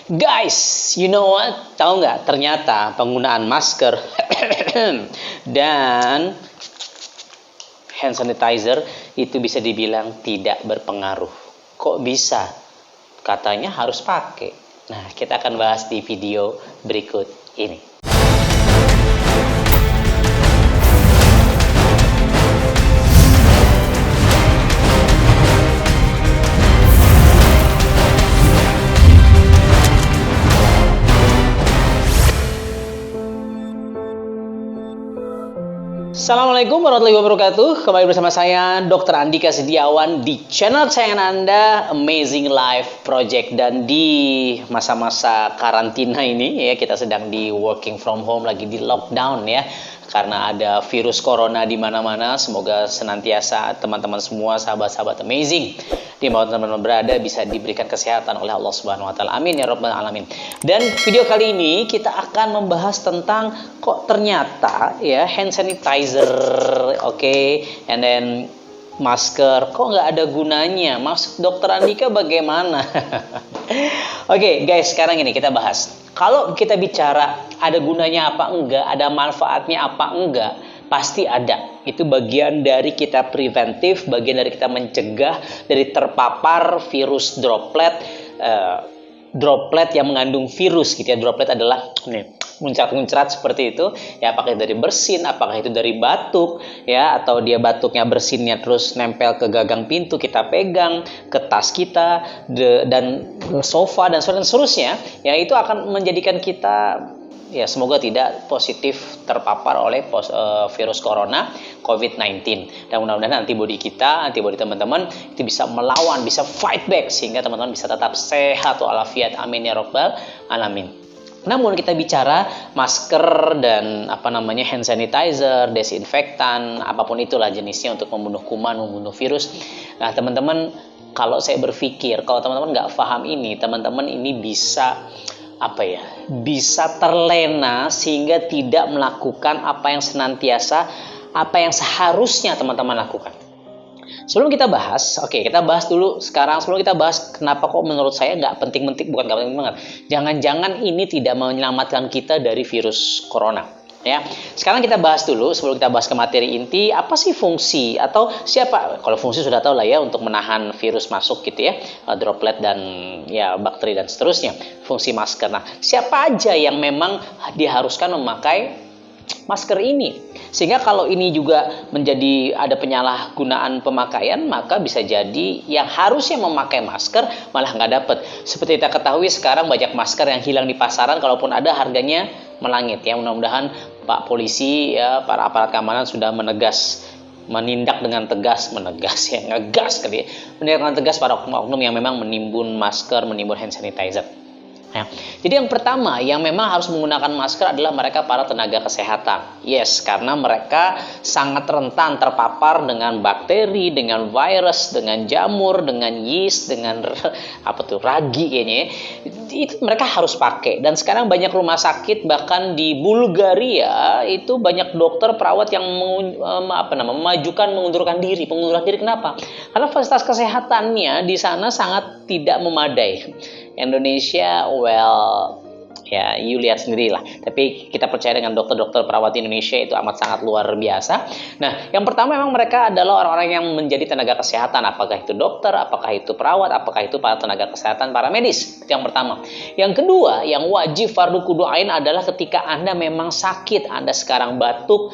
Guys, you know what? Tahu nggak? Ternyata penggunaan masker dan hand sanitizer itu bisa dibilang tidak berpengaruh. Kok bisa? Katanya harus pakai. Nah, kita akan bahas di video berikut ini. Assalamualaikum warahmatullahi wabarakatuh. Kembali bersama saya Dr. Andika Setiawan di channel kesayangan Anda, Amazing Life Project. Dan di masa-masa karantina ini ya, kita sedang di working from home, lagi di lockdown ya, karena ada virus corona di mana-mana. Semoga senantiasa teman-teman semua, sahabat-sahabat amazing di mana teman-teman berada bisa diberikan kesehatan oleh Allah Subhanahu wa taala. Amin ya rabbal alamin. Dan video kali ini kita akan membahas tentang kok ternyata ya hand sanitizer, and then masker kok nggak ada gunanya. Maksud Dokter Andika bagaimana? Oke, guys, sekarang ini kita bahas. Kalau kita bicara ada gunanya apa enggak, ada manfaatnya apa enggak, pasti ada. Itu bagian dari kita preventif, bagian dari kita mencegah dari terpapar virus droplet yang mengandung virus gitu ya. Droplet adalah muncrat-muncrat seperti itu ya, apakah itu dari bersin, apakah itu dari batuk ya, atau dia batuknya bersinnya terus nempel ke gagang pintu, kita pegang, ke tas kita dan sofa dan seterusnya ya, itu akan menjadikan kita ya semoga tidak positif terpapar oleh virus corona COVID-19. Dan mudah-mudahan antibodi teman-teman itu bisa melawan, bisa fight back sehingga teman-teman bisa tetap sehat walafiat. Amin ya rabbal alamin. Namun kita bicara masker dan hand sanitizer, desinfektan, apapun itulah jenisnya untuk membunuh kuman, membunuh virus. Nah teman-teman, kalau saya berpikir, kalau teman-teman nggak paham ini, teman-teman ini bisa terlena sehingga tidak melakukan apa yang seharusnya teman-teman lakukan. Sebelum kita bahas, kita bahas dulu sekarang. Sebelum kita bahas kenapa kok menurut saya nggak penting-penting, bukan nggak penting banget. Jangan-jangan ini tidak menyelamatkan kita dari virus corona. Ya, sekarang kita bahas dulu sebelum kita bahas ke materi inti, apa sih fungsi atau siapa? Kalau fungsi sudah tahu lah ya, untuk menahan virus masuk gitu ya, droplet dan ya bakteri dan seterusnya. Fungsi masker. Nah, siapa aja yang memang diharuskan memakai masker ini? Sehingga kalau ini juga menjadi ada penyalahgunaan pemakaian, maka bisa jadi yang harusnya memakai masker malah nggak dapat. Seperti kita ketahui sekarang banyak masker yang hilang di pasaran, kalaupun ada harganya melangit ya. Mudah-mudahan Pak Polisi ya, para aparat keamanan sudah menindak dengan tegas para oknum-oknum yang memang menimbun masker, menimbun hand sanitizer. Ya. Jadi yang pertama yang memang harus menggunakan masker adalah mereka para tenaga kesehatan. Yes, karena mereka sangat rentan terpapar dengan bakteri, dengan virus, dengan jamur, dengan yeast, dengan ragi kayaknya. Itu mereka harus pakai. Dan sekarang banyak rumah sakit, bahkan di Bulgaria itu banyak dokter perawat yang mengundurkan diri. Pengunduran diri kenapa? Karena fasilitas kesehatannya di sana sangat tidak memadai. Indonesia, ya you lihat sendirilah. Tapi kita percaya dengan dokter-dokter perawat Indonesia itu amat sangat luar biasa. Nah, yang pertama memang mereka adalah orang-orang yang menjadi tenaga kesehatan. Apakah itu dokter, apakah itu perawat, apakah itu para tenaga kesehatan, para medis. Itu yang pertama. Yang kedua, yang wajib fardu kudu ain adalah ketika Anda memang sakit, Anda sekarang batuk,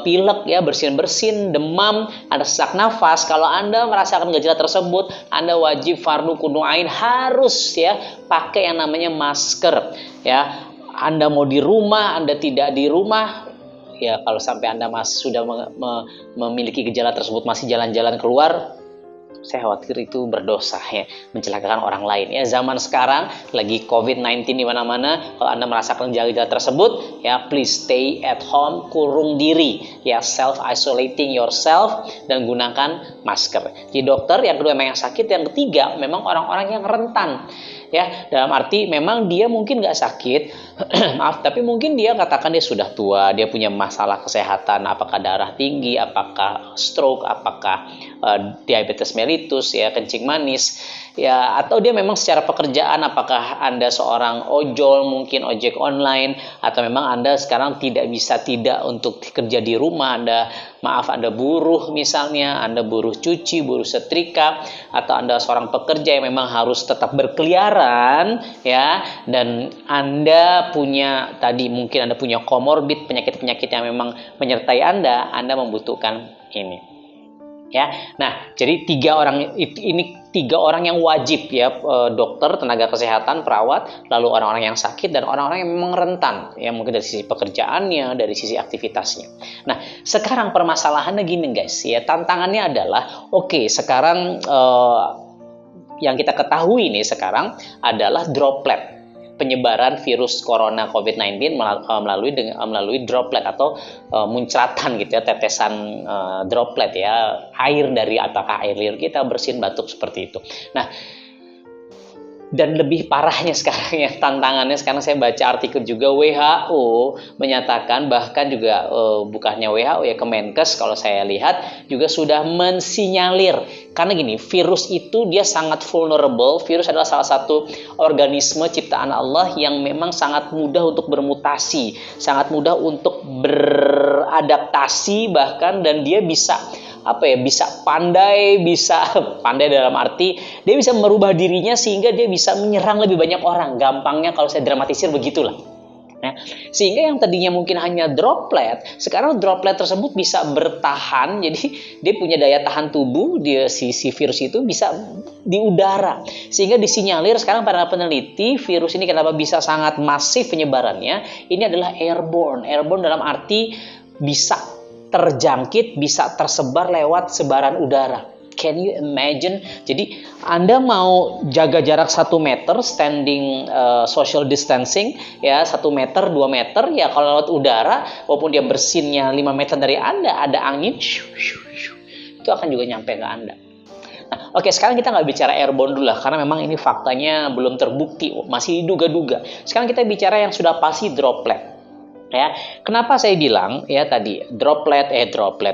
pilek ya, bersin-bersin, demam, Anda sesak nafas. Kalau Anda merasakan gejala tersebut, Anda wajib fardu kudu ain harus ya pakai yang namanya masker. Ya, Anda mau di rumah, Anda tidak di rumah, ya kalau sampai Anda sudah memiliki gejala tersebut masih jalan-jalan keluar, saya khawatir itu berdosa ya, mencelakakan orang lain ya. Zaman sekarang lagi COVID-19 di mana-mana. Kalau Anda merasakan gejala tersebut ya, please stay at home, kurung diri ya, self isolating yourself, dan gunakan masker. Jadi dokter, yang kedua memang yang sakit, yang ketiga memang orang-orang yang rentan. Ya, dalam arti memang dia mungkin nggak sakit, maaf, tapi mungkin dia katakan dia sudah tua, dia punya masalah kesehatan, apakah darah tinggi, apakah stroke, apakah diabetes mellitus ya, kencing manis. ya, atau dia memang secara pekerjaan, apakah Anda seorang ojol, mungkin ojek online, atau memang Anda sekarang tidak untuk kerja di rumah, Anda buruh misalnya, Anda buruh cuci, buruh setrika, atau Anda seorang pekerja yang memang harus tetap berkeliaran, ya, dan Anda mungkin Anda punya komorbid, penyakit-penyakit yang memang menyertai Anda membutuhkan ini. Ya, nah, jadi tiga orang yang wajib ya, dokter, tenaga kesehatan, perawat, lalu orang-orang yang sakit dan orang-orang yang memang rentan, ya mungkin dari sisi pekerjaannya, dari sisi aktivitasnya. Nah, sekarang permasalahannya gini guys, ya tantangannya adalah, sekarang yang kita ketahui nih sekarang adalah droplet. Penyebaran virus corona COVID-19 melalui droplet atau muncratan gitu ya, tetesan droplet ya, air dari apakah air liur kita, bersin, batuk seperti itu. Nah, dan lebih parahnya sekarang ya, tantangannya sekarang saya baca artikel juga WHO menyatakan, bahkan juga bukannya WHO ya, Kemenkes kalau saya lihat juga sudah mensinyalir, karena gini, virus itu dia sangat vulnerable. Virus adalah salah satu organisme ciptaan Allah yang memang sangat mudah untuk bermutasi, sangat mudah untuk beradaptasi bahkan, dan dia bisa pandai dalam arti dia bisa merubah dirinya sehingga dia bisa menyerang lebih banyak orang. Gampangnya kalau saya dramatisir begitulah. Nah, sehingga yang tadinya mungkin hanya droplet, sekarang droplet tersebut bisa bertahan. Jadi dia punya daya tahan tubuh, si virus itu bisa di udara. Sehingga disinyalir sekarang para peneliti, virus ini kenapa bisa sangat masif penyebarannya? Ini adalah airborne. Airborne dalam arti bisa terjangkit, bisa tersebar lewat sebaran udara. Can you imagine? Jadi Anda mau jaga jarak 1 meter, standing social distancing, ya 1 meter, 2 meter, ya kalau lewat udara, walaupun dia bersinnya 5 meter dari Anda, ada angin, itu akan juga nyampe ke Anda. Nah, sekarang kita nggak bicara airborne dulu lah, karena memang ini faktanya belum terbukti, masih diduga-duga. Sekarang kita bicara yang sudah pasti droplet. Ya, kenapa saya bilang ya tadi droplet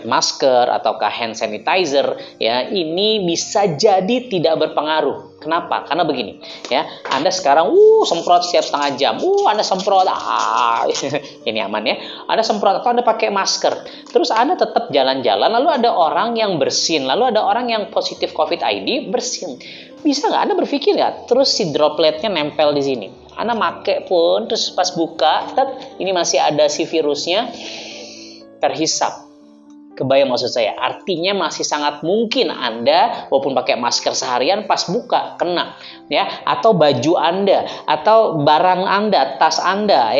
masker ataukah hand sanitizer ya, ini bisa jadi tidak berpengaruh. Kenapa? Karena begini ya, Anda sekarang semprot setiap setengah jam, Anda semprot, ini aman ya, Anda semprot atau Anda pakai masker, terus Anda tetap jalan-jalan, lalu ada orang yang bersin, lalu ada orang yang positif COVID-ID bersin, bisa nggak Anda berpikir nggak, terus si dropletnya nempel di sini, Anda make pun, terus pas buka, ini masih ada si virusnya, terhisap. Kebayang maksud saya? Artinya masih sangat mungkin Anda, walaupun pakai masker seharian, pas buka, kena. Ya, atau baju Anda, atau barang Anda, tas Anda,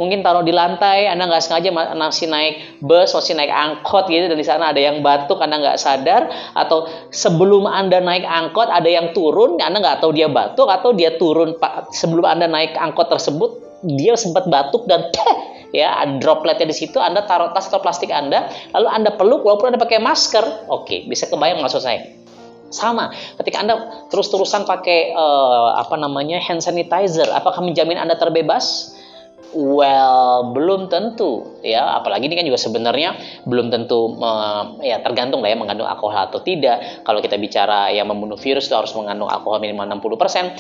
mungkin taruh di lantai, Anda nggak sengaja masih naik bus, masih naik angkot gitu, dan di sana ada yang batuk, Anda nggak sadar, atau sebelum Anda naik angkot, ada yang turun, Anda nggak tahu dia batuk, atau dia turun, sebelum Anda naik angkot tersebut, dia sempat batuk dan ya dropletnya di situ, Anda taruh tas atau plastik Anda, lalu Anda peluk walaupun Anda pakai masker. Bisa kebayang maksud saya. Sama, ketika Anda terus-terusan pakai hand sanitizer, apakah menjamin Anda terbebas? Well, belum tentu ya, apalagi ini kan juga sebenarnya belum tentu ya tergantung lah ya, mengandung alkohol atau tidak. Kalau kita bicara yang membunuh virus itu harus mengandung alkohol minimal 60%.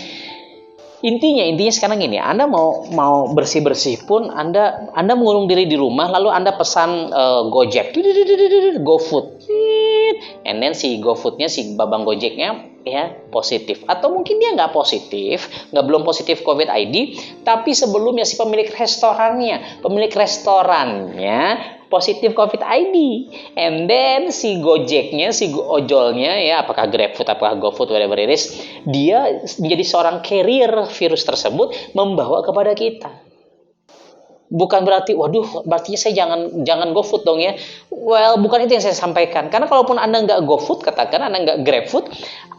Intinya sekarang gini, Anda mau bersih-bersih pun Anda mengurung diri di rumah, lalu Anda pesan Gojek, GoFood, and then si GoFoodnya, si babang Gojeknya ya positif, atau mungkin dia nggak belum positif COVID-ID, tapi sebelumnya si pemilik restorannya positif COVID-ID, and then si Gojeknya, si ojolnya ya, apakah GrabFood, apakah GoFood, whatever it is, dia menjadi seorang carrier virus tersebut, membawa kepada kita. Bukan berarti, berarti saya jangan GoFood dong ya. Well, bukan itu yang saya sampaikan. Karena kalaupun Anda nggak GoFood, katakan Anda nggak GrabFood,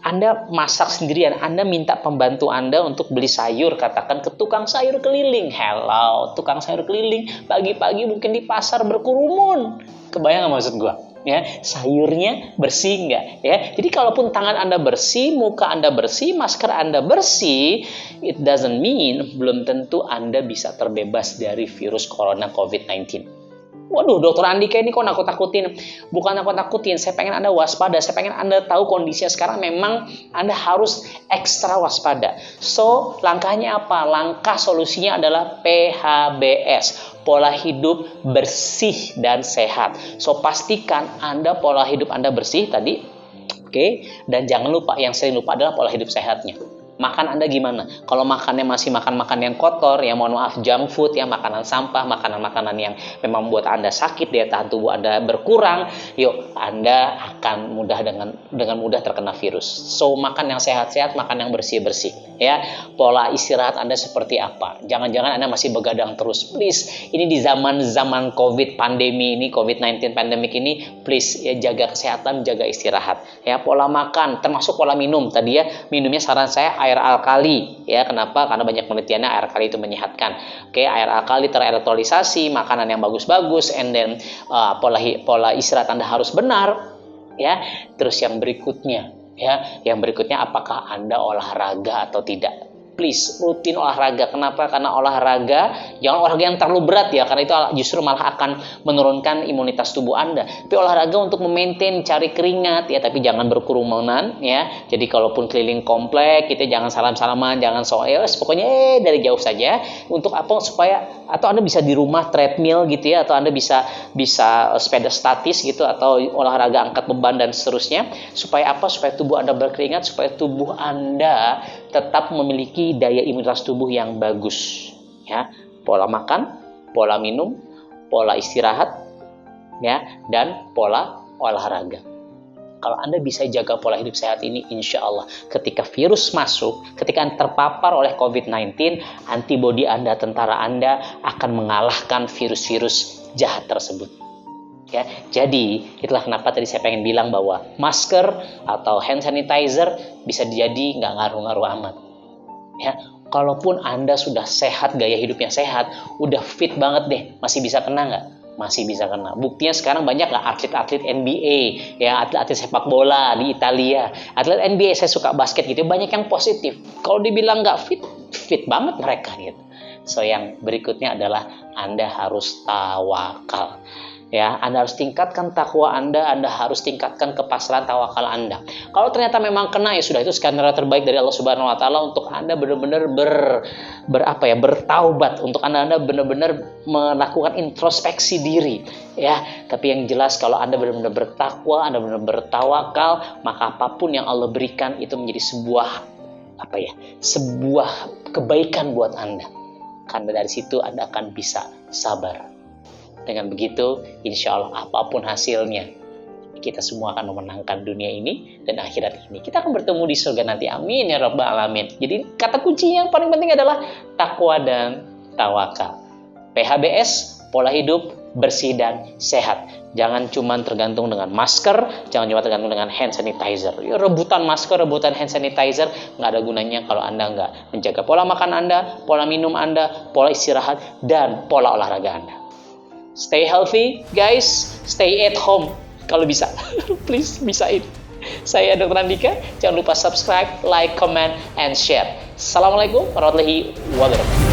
Anda masak sendirian, Anda minta pembantu Anda untuk beli sayur, katakan ke tukang sayur keliling. Hello, tukang sayur keliling, pagi-pagi mungkin di pasar berkerumun. Kebayang nggak maksud gua? Ya, sayurnya bersih nggak? Ya, jadi kalaupun tangan Anda bersih, muka Anda bersih, masker Anda bersih, it doesn't mean belum tentu Anda bisa terbebas dari virus corona COVID-19. Waduh, Dokter Andika ini kok nakut-nakutin? Bukan nakut-nakutin, saya pengen Anda waspada, saya pengen Anda tahu kondisinya sekarang memang Anda harus ekstra waspada. So, langkahnya apa? Langkah solusinya adalah PHBS, pola hidup bersih dan sehat. So, pastikan Anda pola hidup Anda bersih tadi, oke? Dan jangan lupa, yang sering lupa adalah pola hidup sehatnya. Makan Anda gimana? Kalau makannya masih makan-makan yang kotor, ya mohon maaf, junk food, ya makanan sampah, makanan-makanan yang memang membuat Anda sakit, daya tahan tubuh Anda berkurang, yuk Anda akan dengan mudah terkena virus. So, makan yang sehat-sehat, makan yang bersih-bersih, ya. Pola istirahat Anda seperti apa? Jangan-jangan Anda masih begadang terus. Please, ini di zaman-zaman COVID pandemi ini, COVID-19 pandemic ini, please ya jaga kesehatan, jaga istirahat. Ya, pola makan, termasuk pola minum. Tadi ya, minumnya saran saya air alkali, ya. Kenapa? Karena banyak penelitiannya air alkali itu menyehatkan. Oke, air alkali terelektrolisasi, makanan yang bagus-bagus, and then pola istirahat Anda harus benar, ya. Terus yang berikutnya, apakah Anda olahraga atau tidak? Please, rutin olahraga. Kenapa? Karena olahraga, jangan olahraga yang terlalu berat ya, karena itu justru malah akan menurunkan imunitas tubuh Anda. Tapi olahraga untuk memaintain, cari keringat ya, tapi jangan berkerumunan ya. Jadi kalaupun keliling komplek, kita jangan salam-salaman, jangan pokoknya dari jauh saja. Untuk apa? Supaya atau Anda bisa di rumah treadmill gitu ya, atau Anda bisa sepeda statis gitu, atau olahraga angkat beban dan seterusnya. Supaya apa? Supaya tubuh Anda berkeringat, supaya tubuh Anda tetap memiliki daya imunitas tubuh yang bagus, ya. Pola makan, pola minum, pola istirahat, ya, dan pola olahraga. Kalau Anda bisa jaga pola hidup sehat ini, insya Allah ketika virus masuk, ketika Anda terpapar oleh COVID-19, antibodi Anda, tentara Anda akan mengalahkan virus-virus jahat tersebut. Ya, jadi itulah kenapa tadi saya pengen bilang bahwa masker atau hand sanitizer bisa jadi nggak ngaruh-ngaruh amat. Ya, kalaupun Anda sudah sehat, gaya hidupnya sehat, udah fit banget deh, masih bisa kena nggak? Masih bisa kena. Buktinya sekarang banyak nggak atlet-atlet NBA, ya atlet-atlet sepak bola di Italia, atlet NBA, saya suka basket gitu, banyak yang positif. Kalau dibilang nggak fit, fit banget mereka gitu. So yang berikutnya adalah Anda harus tawakal. Ya, Anda harus tingkatkan takwa Anda harus tingkatkan kepasrahan tawakal Anda. Kalau ternyata memang kena, ya sudah, itu skenario terbaik dari Allah Subhanahu wa taala untuk Anda benar-benar bertaubat, untuk Anda benar-benar melakukan introspeksi diri, ya. Tapi yang jelas kalau Anda benar-benar bertakwa, Anda benar-benar bertawakal, maka apapun yang Allah berikan itu menjadi sebuah kebaikan buat Anda. Karena dari situ Anda akan bisa sabar. Dengan begitu, insya Allah apapun hasilnya, kita semua akan memenangkan dunia ini dan akhirat ini. Kita akan bertemu di surga nanti. Amin ya rabbal alamin. Jadi kata kuncinya yang paling penting adalah takwa dan tawakal. PHBS, pola hidup bersih dan sehat. Jangan cuma tergantung dengan masker, jangan cuma tergantung dengan hand sanitizer. Ya, rebutan masker, rebutan hand sanitizer, nggak ada gunanya kalau Anda nggak menjaga pola makan Anda, pola minum Anda, pola istirahat, dan pola olahraga Anda. Stay healthy, guys. Stay at home kalau bisa. Please, bisain. Saya Dr. Andika. Jangan lupa subscribe, like, comment, and share. Assalamualaikum warahmatullahi wabarakatuh.